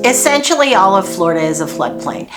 Essentially, all of Florida is a floodplain.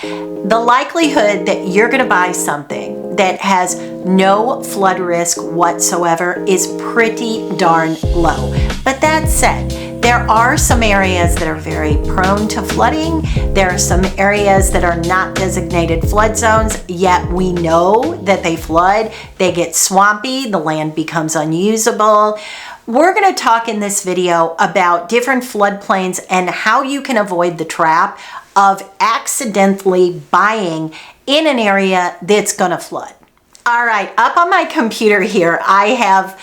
The likelihood that you're going to buy something that has no flood risk whatsoever is pretty darn low. But that said, there are some areas that are very prone to flooding. There are some areas that are not designated flood zones, yet we know that they flood. They get swampy, the land becomes unusable. We're going to talk in this video about different floodplains and how you can avoid the trap of accidentally buying in an area that's going to flood. All right, up on my computer here, I have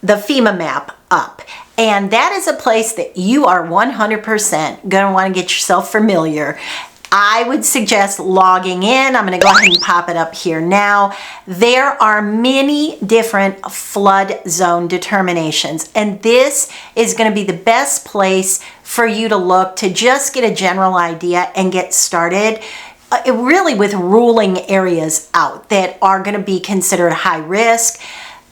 the FEMA map up. And that is a place that you are 100% going to want to get yourself familiar. I would suggest logging in. I'm going to go ahead and pop it up here now. There are many different flood zone determinations, and this is going to be the best place for you to look to just get a general idea and get started. Really with ruling areas out that are going to be considered high risk.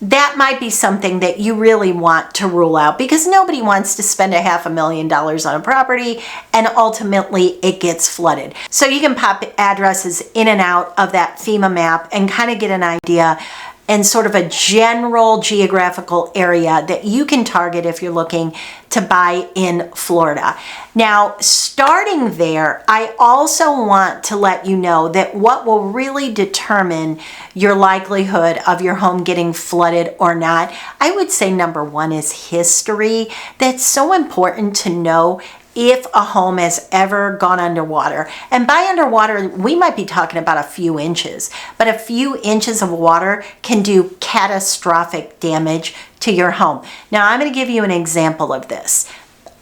That might be something that you really want to rule out because nobody wants to spend $500,000 on a property and ultimately it gets flooded. So you can pop addresses in and out of that FEMA map and kind of get an idea and sort of a general geographical area that you can target if you're looking to buy in Florida. Now, starting there, I also want to let you know that what will really determine your likelihood of your home getting flooded or not, I would say number one is history. That's so important to know if a home has ever gone underwater. And by underwater, we might be talking about a few inches, but a few inches of water can do catastrophic damage to your home. Now, I'm going to give you an example of this.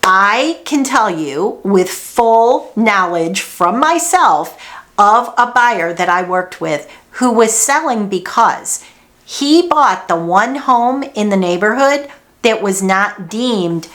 I can tell you with full knowledge from myself of a buyer that I worked with who was selling because he bought the one home in the neighborhood that was not deemed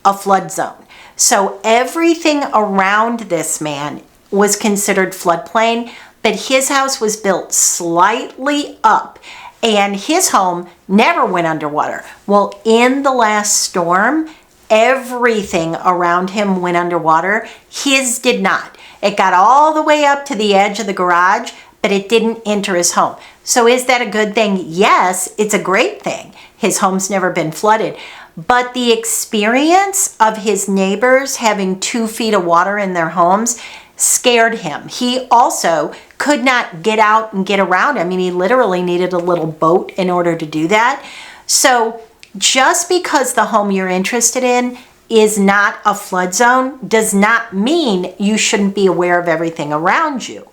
a flood zone. So everything around this man was considered floodplain, but his house was built slightly up and his home never went underwater. Well, in the last storm, everything around him went underwater. His did not. It got all the way up to the edge of the garage, but it didn't enter his home. So is that a good thing? Yes, it's a great thing. His home's never been flooded. But the experience of his neighbors having 2 feet of water in their homes scared him. He also could not get out and get around. I mean, he literally needed a little boat in order to do that. So just because the home you're interested in is not a flood zone does not mean you shouldn't be aware of everything around you.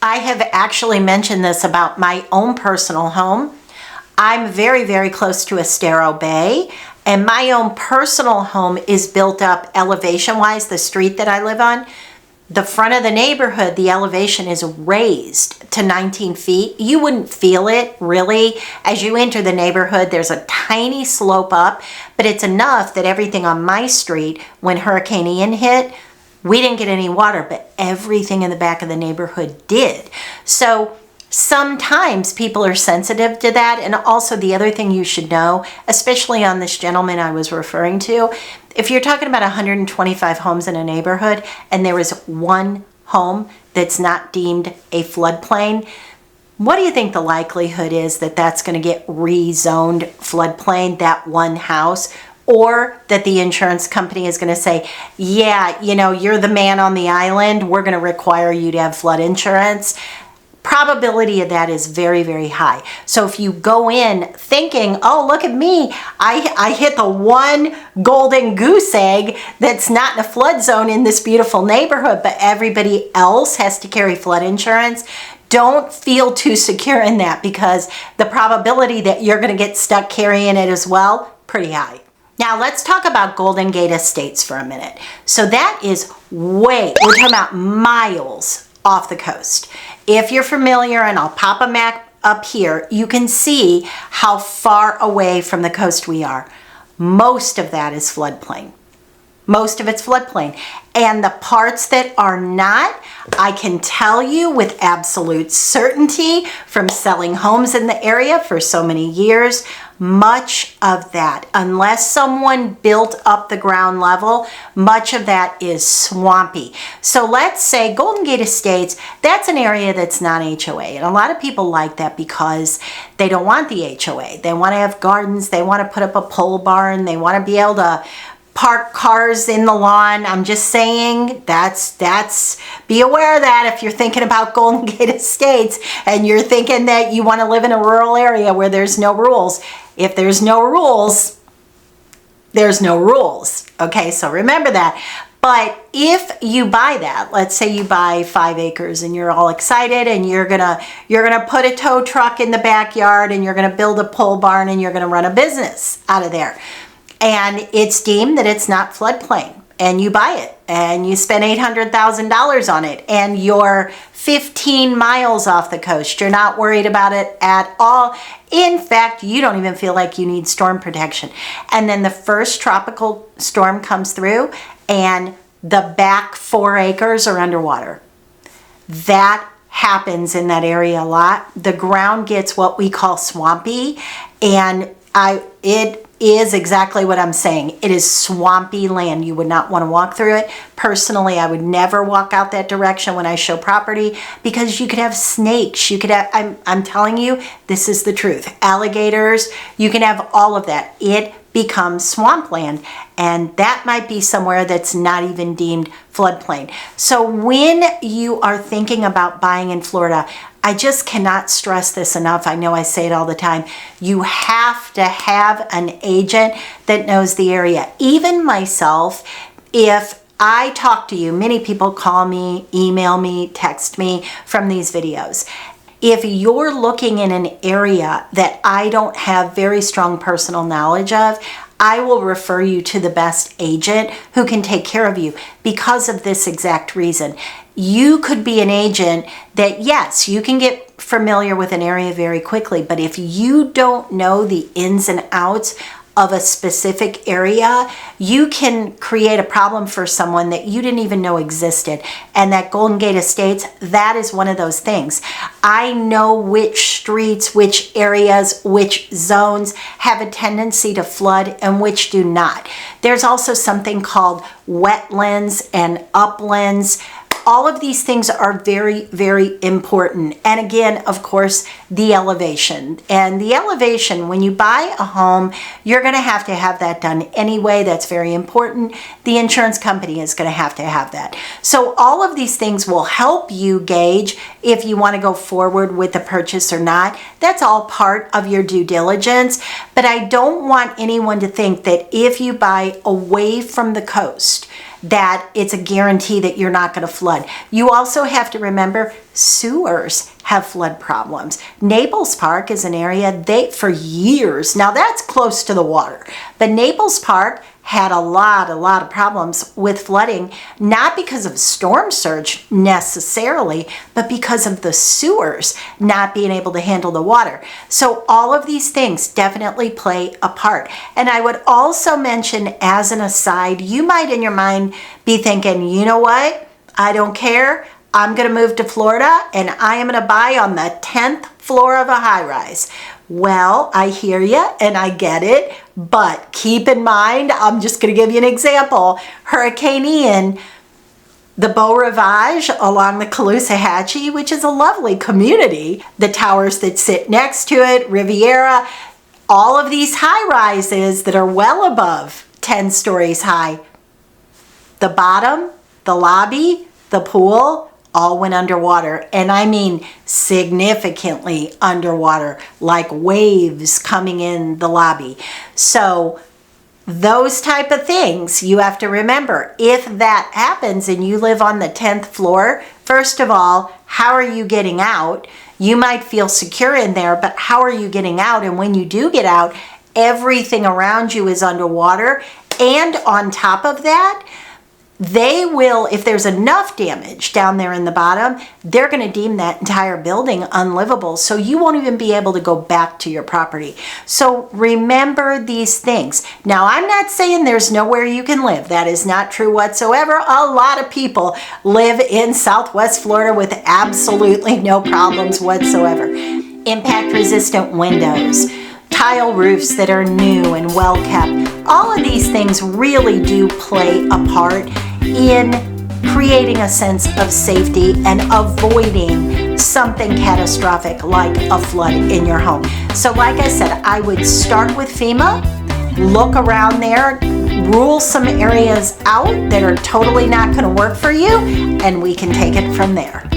I have actually mentioned this about my own personal home. I'm very, very close to Estero Bay. And my own personal home is built up elevation-wise, the street that I live on. The front of the neighborhood, the elevation is raised to 19 feet. You wouldn't feel it, really. As you enter the neighborhood, there's a tiny slope up, but it's enough that everything on my street, when Hurricane Ian hit, we didn't get any water, but everything in the back of the neighborhood did. So sometimes people are sensitive to that. And also the other thing you should know, especially on this gentleman I was referring to, if you're talking about 125 homes in a neighborhood and there is one home that's not deemed a floodplain, what do you think the likelihood is that that's going to get rezoned floodplain, that one house? Or that the insurance company is going to say, yeah, you know, you're the man on the island, we're going to require you to have flood insurance. Probability of that is very, very high. So if you go in thinking, oh, look at me, I hit the one golden goose egg that's not in a flood zone in this beautiful neighborhood, but everybody else has to carry flood insurance, don't feel too secure in that because the probability that you're going to get stuck carrying it as well, pretty high. Now let's talk about Golden Gate Estates for a minute. So that is we're talking about miles off the coast. If you're familiar, and I'll pop a map up here, you can see how far away from the coast we are. Most of that is floodplain. Most of it's floodplain. And the parts that are not, I can tell you with absolute certainty from selling homes in the area for so many years, much of that, unless someone built up the ground level, much of that is swampy. So let's say Golden Gate Estates, that's an area that's not HOA. And a lot of people like that because they don't want the HOA. They want to have gardens. They want to put up a pole barn. They want to be able to park cars in the lawn. I'm just saying be aware of that if you're thinking about Golden Gate Estates and you're thinking that you want to live in a rural area where there's no rules. If there's no rules, there's no rules. Okay, so remember that. But if you buy that, let's say you buy 5 acres and you're all excited and you're gonna put a tow truck in the backyard and you're gonna build a pole barn and you're gonna run a business out of there. And it's deemed that it's not floodplain, and you buy it and you spend $800,000 on it and you're 15 miles off the coast. You're not worried about it at all. In fact, you don't even feel like you need storm protection. And then the first tropical storm comes through and the back 4 acres are underwater. That happens in that area a lot. The ground gets what we call swampy, and it is exactly what I'm saying. It is swampy land. You would not want to walk through it. Personally, I would never walk out that direction when I show property because you could have snakes. You could have, I'm telling you, this is the truth. Alligators, you can have all of that. It becomes swampland, and that might be somewhere that's not even deemed floodplain. So when you are thinking about buying in Florida, I just cannot stress this enough. I know I say it all the time. You have to have an agent that knows the area. Even myself, if I talk to you, many people call me, email me, text me from these videos. If you're looking in an area that I don't have very strong personal knowledge of, I will refer you to the best agent who can take care of you because of this exact reason. You could be an agent that, yes, you can get familiar with an area very quickly, but if you don't know the ins and outs of a specific area, you can create a problem for someone that you didn't even know existed. And that Golden Gate Estates, that is one of those things. I know which streets, which areas, which zones have a tendency to flood and which do not. There's also something called wetlands and uplands. All of these things are very, very important. And again, of course, the elevation. And the elevation, when you buy a home, you're going to have that done anyway. That's very important. The insurance company is going to have that. So all of these things will help you gauge if you want to go forward with the purchase or not. That's all part of your due diligence. But I don't want anyone to think that if you buy away from the coast, that it's a guarantee that you're not going to flood. You also have to remember sewers have flood problems. Naples Park is an area for years, now that's close to the water, but Naples Park had a lot of problems with flooding, not because of storm surge necessarily, but because of the sewers not being able to handle the water. So all of these things definitely play a part. And I would also mention, as an aside, you might in your mind be thinking, you know what? I don't care. I'm going to move to Florida and I am going to buy on the 10th floor of a high-rise. Well, I hear you and I get it, but keep in mind, I'm just going to give you an example. Hurricane Ian, the Beau Rivage along the Caloosahatchee, which is a lovely community, the towers that sit next to it, Riviera, all of these high-rises that are well above 10 stories high. The bottom, the lobby, the pool, all went underwater, and I mean significantly underwater, like waves coming in the lobby. So those type of things you have to remember. If that happens and you live on the 10th floor, first of all, how are you getting out? You might feel secure in there, but how are you getting out? And when you do get out, everything around you is underwater. And on top of that, they will, if there's enough damage down there in the bottom, they're going to deem that entire building unlivable. So you won't even be able to go back to your property. So remember these things. Now, I'm not saying there's nowhere you can live. That is not true whatsoever. A lot of people live in Southwest Florida with absolutely no problems whatsoever. Impact resistant windows, tile roofs that are new and well kept. All of these things really do play a part in creating a sense of safety and avoiding something catastrophic like a flood in your home. So like I said, I would start with FEMA, look around there, rule some areas out that are totally not going to work for you, and we can take it from there.